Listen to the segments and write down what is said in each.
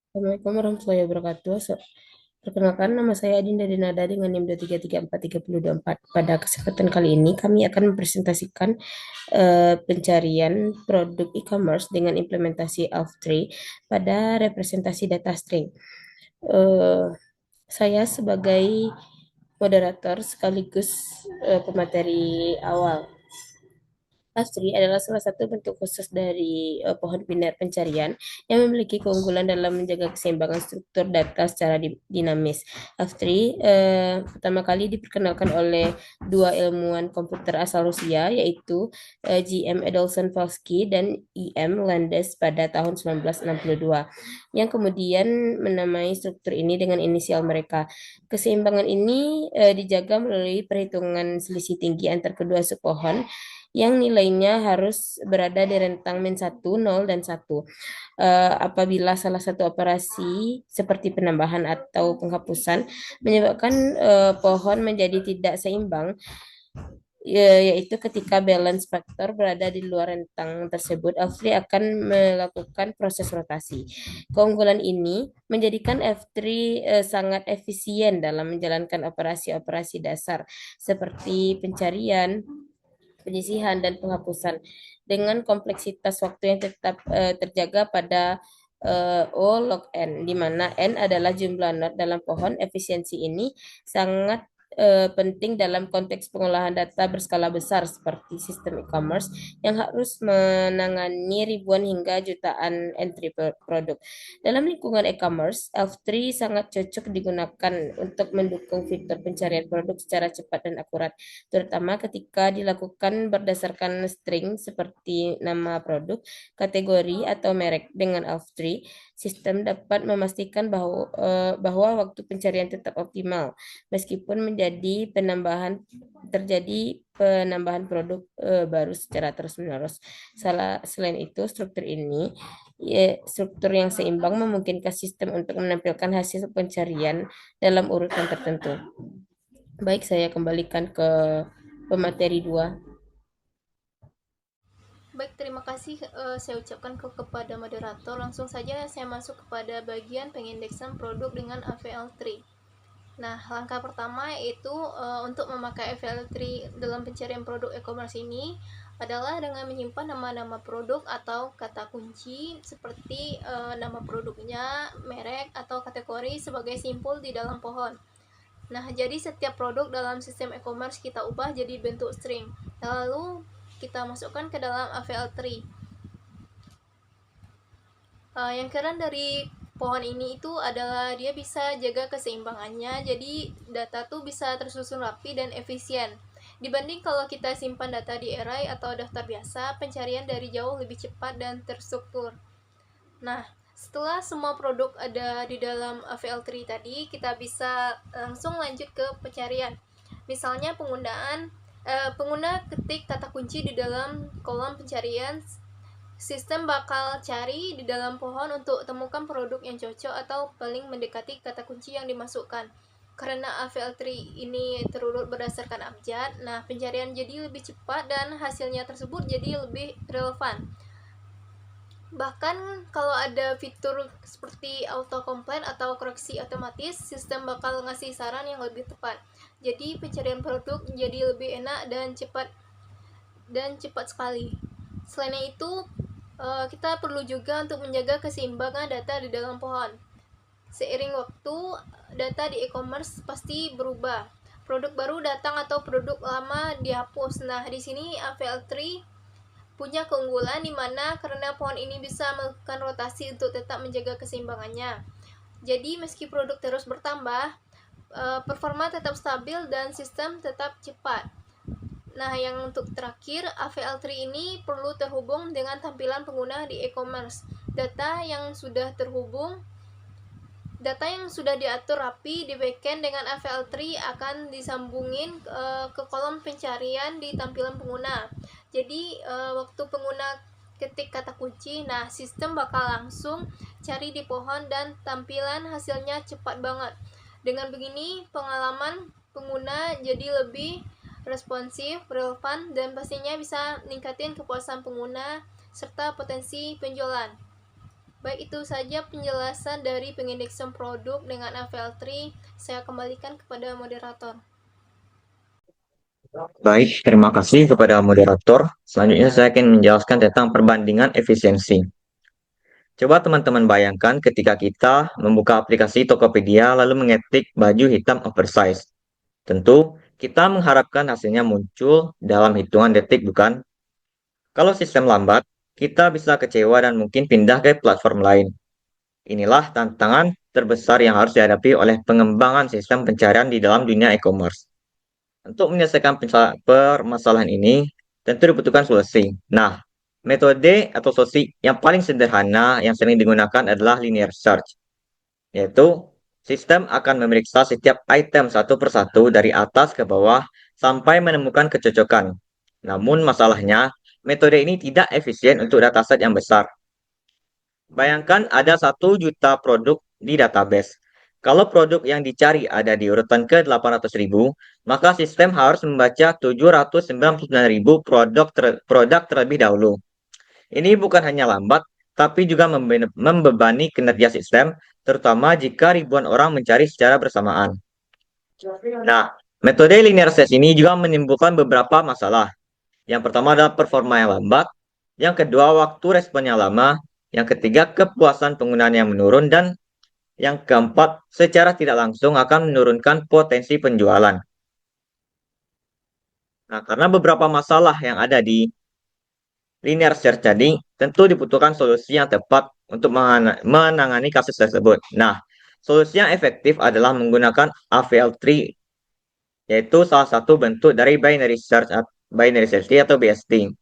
Assalamualaikum warahmatullahi wabarakatuh. Perkenalkan, nama saya Adinda Denada dengan NIM 2334324. Pada kesempatan kali ini, kami akan mempresentasikan pencarian produk e-commerce dengan implementasi Elf3 pada representasi data string. Eh, saya sebagai moderator sekaligus pemateri awal. Pastry adalah salah satu bentuk khusus dari pohon biner pencarian yang memiliki keunggulan dalam menjaga keseimbangan struktur data secara dinamis. Pastry pertama kali diperkenalkan oleh dua ilmuwan komputer asal Rusia, yaitu G.M. Adolpson-Falsky dan E.M. Landes pada tahun 1962, yang kemudian menamai struktur ini dengan inisial mereka. Keseimbangan ini dijaga melalui perhitungan selisih tinggi antar kedua sepohon yang nilainya harus berada di rentang min 1, 0, dan 1. Apabila salah satu operasi seperti penambahan atau penghapusan menyebabkan pohon menjadi tidak seimbang, yaitu ketika balance factor berada di luar rentang tersebut, F3 akan melakukan proses rotasi. Keunggulan ini menjadikan F3 sangat efisien dalam menjalankan operasi-operasi dasar seperti pencarian, penyisihan, dan penghapusan dengan kompleksitas waktu yang tetap terjaga pada O log n, di mana n adalah jumlah not dalam pohon. Efisiensi ini sangat penting dalam konteks pengolahan data berskala besar seperti sistem e-commerce yang harus menangani ribuan hingga jutaan entry produk. Dalam lingkungan e-commerce, Elf3 sangat cocok digunakan untuk mendukung fitur pencarian produk secara cepat dan akurat, terutama ketika dilakukan berdasarkan string seperti nama produk, kategori, atau merek. Dengan Elf3, sistem dapat memastikan bahwa waktu pencarian tetap optimal meskipun terjadi penambahan produk baru secara terus-menerus. Selain itu, struktur yang seimbang memungkinkan sistem untuk menampilkan hasil pencarian dalam urutan tertentu. Baik, saya kembalikan ke pemateri 2. Baik, terima kasih saya ucapkan kepada moderator. Langsung saja saya masuk kepada bagian pengindeksan produk dengan AVL3. Nah, langkah pertama yaitu untuk memakai AVL3 dalam pencarian produk e-commerce ini adalah dengan menyimpan nama-nama produk atau kata kunci seperti nama produknya, merek, atau kategori sebagai simpul di dalam pohon. Nah, jadi setiap produk dalam sistem e-commerce kita ubah jadi bentuk string. Lalu kita masukkan ke dalam AVL3. Yang keren dari pohon ini itu adalah dia bisa jaga keseimbangannya, jadi data tuh bisa tersusun rapi dan efisien. Dibanding kalau kita simpan data di array atau daftar biasa, pencarian dari jauh lebih cepat dan terstruktur. Nah, setelah semua produk ada di dalam AVL3 tadi, kita bisa langsung lanjut ke pencarian. Misalnya pengguna ketik kata kunci di dalam kolom pencarian. Sistem bakal cari di dalam pohon untuk temukan produk yang cocok atau paling mendekati kata kunci yang dimasukkan. Karena AVL3 ini terurut berdasarkan abjad, nah pencarian jadi lebih cepat dan hasilnya tersebut jadi lebih relevan. Bahkan kalau ada fitur seperti autocomplete atau koreksi otomatis, sistem bakal ngasih saran yang lebih tepat. Jadi pencarian produk jadi lebih enak dan cepat sekali. Selain itu, kita perlu juga untuk menjaga keseimbangan data di dalam pohon. Seiring waktu, data di e-commerce pasti berubah. Produk baru datang atau produk lama dihapus. Nah, di sini AVL3 punya keunggulan di mana karena pohon ini bisa melakukan rotasi untuk tetap menjaga keseimbangannya. Jadi, meski produk terus bertambah, performa tetap stabil dan sistem tetap cepat. Nah, yang untuk terakhir, AVL3 ini perlu terhubung dengan tampilan pengguna di e-commerce. Data yang sudah diatur rapi di backend dengan AVL3 akan disambungin ke kolom pencarian di tampilan pengguna. Jadi, waktu pengguna ketik kata kunci, nah sistem bakal langsung cari di pohon dan tampilan hasilnya cepat banget. Dengan begini, pengalaman pengguna jadi lebih responsif, relevan, dan pastinya bisa ningkatin kepuasan pengguna serta potensi penjualan. Baik, itu saja penjelasan dari pengindeksan produk dengan AVL3. Saya kembalikan kepada moderator. Baik, terima kasih kepada moderator. Selanjutnya saya akan menjelaskan tentang perbandingan efisiensi. Coba teman-teman bayangkan ketika kita membuka aplikasi Tokopedia lalu mengetik baju hitam oversize. Tentu, kita mengharapkan hasilnya muncul dalam hitungan detik, bukan? Kalau sistem lambat, kita bisa kecewa dan mungkin pindah ke platform lain. Inilah tantangan terbesar yang harus dihadapi oleh pengembangan sistem pencarian di dalam dunia e-commerce. Untuk menyelesaikan permasalahan ini, tentu dibutuhkan solusi. Nah, metode atau solusi yang paling sederhana yang sering digunakan adalah linear search, yaitu sistem akan memeriksa setiap item satu persatu dari atas ke bawah sampai menemukan kecocokan. Namun masalahnya, metode ini tidak efisien untuk dataset yang besar. Bayangkan ada 1 juta produk di database. Kalau produk yang dicari ada di urutan ke-800.000, maka sistem harus membaca 799.000 produk terlebih dahulu. Ini bukan hanya lambat, tapi juga membebani kinerja sistem, terutama jika ribuan orang mencari secara bersamaan. Nah, metode linear search ini juga menimbulkan beberapa masalah. Yang pertama adalah performa yang lambat, yang kedua waktu responnya lama, yang ketiga kepuasan penggunaan yang menurun, dan yang keempat secara tidak langsung akan menurunkan potensi penjualan. Nah, karena beberapa masalah yang ada di linear search tadi, tentu dibutuhkan solusi yang tepat untuk menangani kasus tersebut. Nah, solusi yang efektif adalah menggunakan AVL3, yaitu salah satu bentuk dari binary search tree atau BST.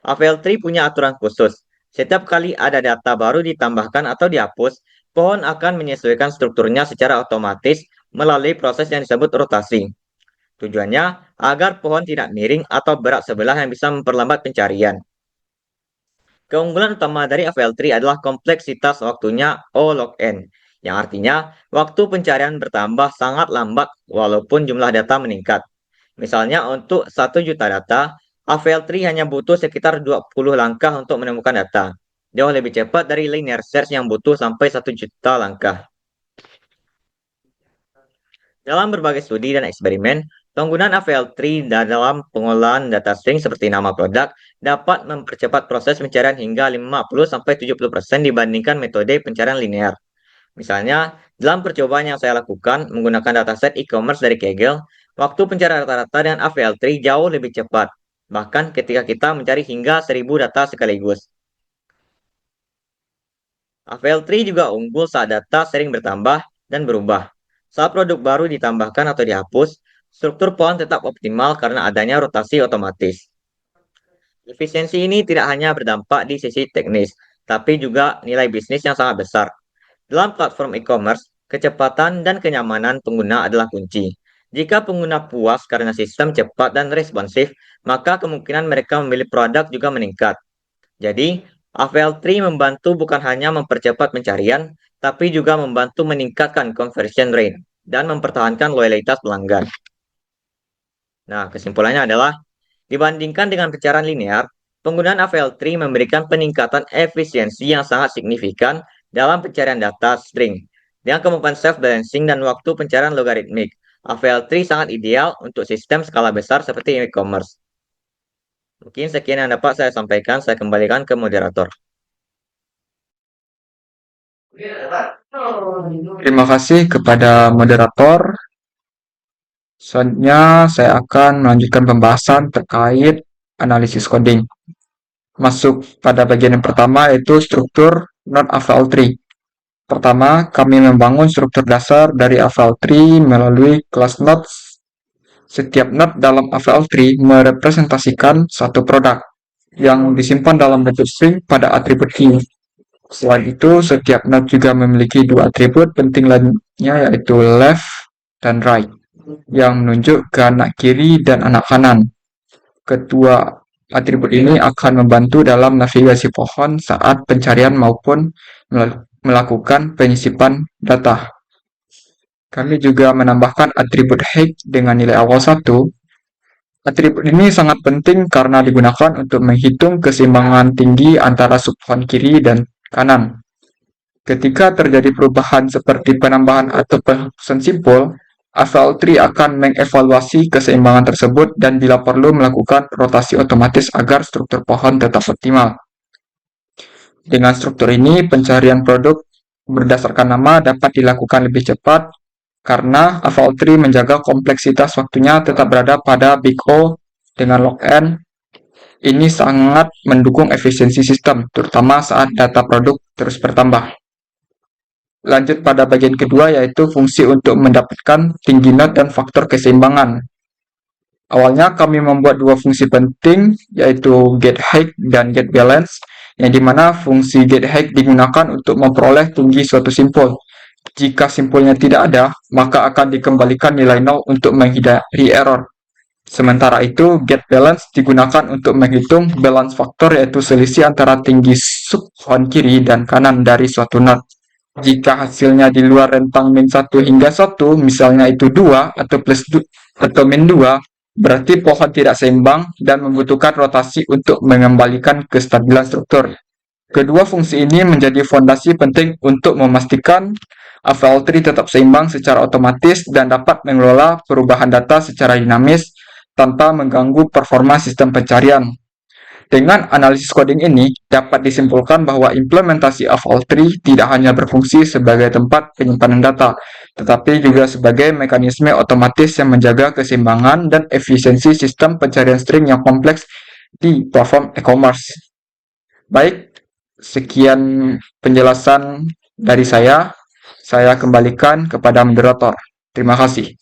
AVL3 punya aturan khusus. Setiap kali ada data baru ditambahkan atau dihapus, pohon akan menyesuaikan strukturnya secara otomatis melalui proses yang disebut rotasi. Tujuannya agar pohon tidak miring atau berat sebelah yang bisa memperlambat pencarian. Keunggulan utama dari AVL3 adalah kompleksitas waktunya O log n, yang artinya waktu pencarian bertambah sangat lambat walaupun jumlah data meningkat. Misalnya untuk 1 juta data, AVL3 hanya butuh sekitar 20 langkah untuk menemukan data. Jauh lebih cepat dari linear search yang butuh sampai 1 juta langkah. Dalam berbagai studi dan eksperimen, penggunaan AVL3 dalam pengolahan data string seperti nama produk dapat mempercepat proses pencarian hingga 50-70% dibandingkan metode pencarian linear. Misalnya, dalam percobaan yang saya lakukan menggunakan dataset e-commerce dari Kaggle, waktu pencarian rata-rata dengan AVL3 jauh lebih cepat, bahkan ketika kita mencari hingga 1000 data sekaligus. AVL3 juga unggul saat data sering bertambah dan berubah. Saat produk baru ditambahkan atau dihapus, struktur pohon tetap optimal karena adanya rotasi otomatis. Efisiensi ini tidak hanya berdampak di sisi teknis, tapi juga nilai bisnis yang sangat besar. Dalam platform e-commerce, kecepatan dan kenyamanan pengguna adalah kunci. Jika pengguna puas karena sistem cepat dan responsif, maka kemungkinan mereka memilih produk juga meningkat. Jadi, AVL3 membantu bukan hanya mempercepat pencarian, tapi juga membantu meningkatkan conversion rate dan mempertahankan loyalitas pelanggan. Nah, kesimpulannya adalah, dibandingkan dengan pencarian linear, penggunaan AVL3 memberikan peningkatan efisiensi yang sangat signifikan dalam pencarian data string. Dengan kemampuan self-balancing dan waktu pencarian logaritmik, AVL3 sangat ideal untuk sistem skala besar seperti e-commerce. Mungkin sekian yang dapat saya sampaikan, saya kembalikan ke moderator. Terima kasih kepada moderator. Selanjutnya, saya akan melanjutkan pembahasan terkait analisis coding. Masuk pada bagian yang pertama, yaitu struktur node AVL3. Pertama, kami membangun struktur dasar dari AVL3 melalui kelas nodes. Setiap node dalam AVL3 merepresentasikan satu produk yang disimpan dalam bentuk string pada atribut key. Selain itu, setiap node juga memiliki 2 atribut penting lainnya, yaitu left dan right, yang menunjuk ke anak kiri dan anak kanan. Kedua atribut ini akan membantu dalam navigasi pohon saat pencarian maupun melakukan penyisipan data. Kami juga menambahkan atribut height dengan nilai awal 1. Atribut ini sangat penting karena digunakan untuk menghitung keseimbangan tinggi antara subpohon kiri dan kanan. Ketika terjadi perubahan seperti penambahan atau penghapusan simpul, AVL3 akan mengevaluasi keseimbangan tersebut dan bila perlu melakukan rotasi otomatis agar struktur pohon tetap optimal. Dengan struktur ini, pencarian produk berdasarkan nama dapat dilakukan lebih cepat karena AVL3 menjaga kompleksitas waktunya tetap berada pada Big O dengan log N. Ini sangat mendukung efisiensi sistem, terutama saat data produk terus bertambah. Lanjut pada bagian kedua, yaitu fungsi untuk mendapatkan tinggi not dan faktor keseimbangan. Awalnya kami membuat dua fungsi penting, yaitu get height dan get balance, yang dimana fungsi get height digunakan untuk memperoleh tinggi suatu simpul. Jika simpulnya tidak ada, maka akan dikembalikan nilai nol untuk menghindari error. Sementara itu, get balance digunakan untuk menghitung balance faktor, yaitu selisih antara tinggi sub pohon kiri dan kanan dari suatu not. Jika hasilnya di luar rentang min 1 hingga 1, misalnya itu 2 atau plus atau min 2, berarti pohon tidak seimbang dan membutuhkan rotasi untuk mengembalikan kestabilan struktur. Kedua fungsi ini menjadi fondasi penting untuk memastikan AVL3 tetap seimbang secara otomatis dan dapat mengelola perubahan data secara dinamis tanpa mengganggu performa sistem pencarian. Dengan analisis coding ini, dapat disimpulkan bahwa implementasi AVL3 tidak hanya berfungsi sebagai tempat penyimpanan data, tetapi juga sebagai mekanisme otomatis yang menjaga keseimbangan dan efisiensi sistem pencarian string yang kompleks di platform e-commerce. Baik, sekian penjelasan dari saya kembalikan kepada moderator. Terima kasih.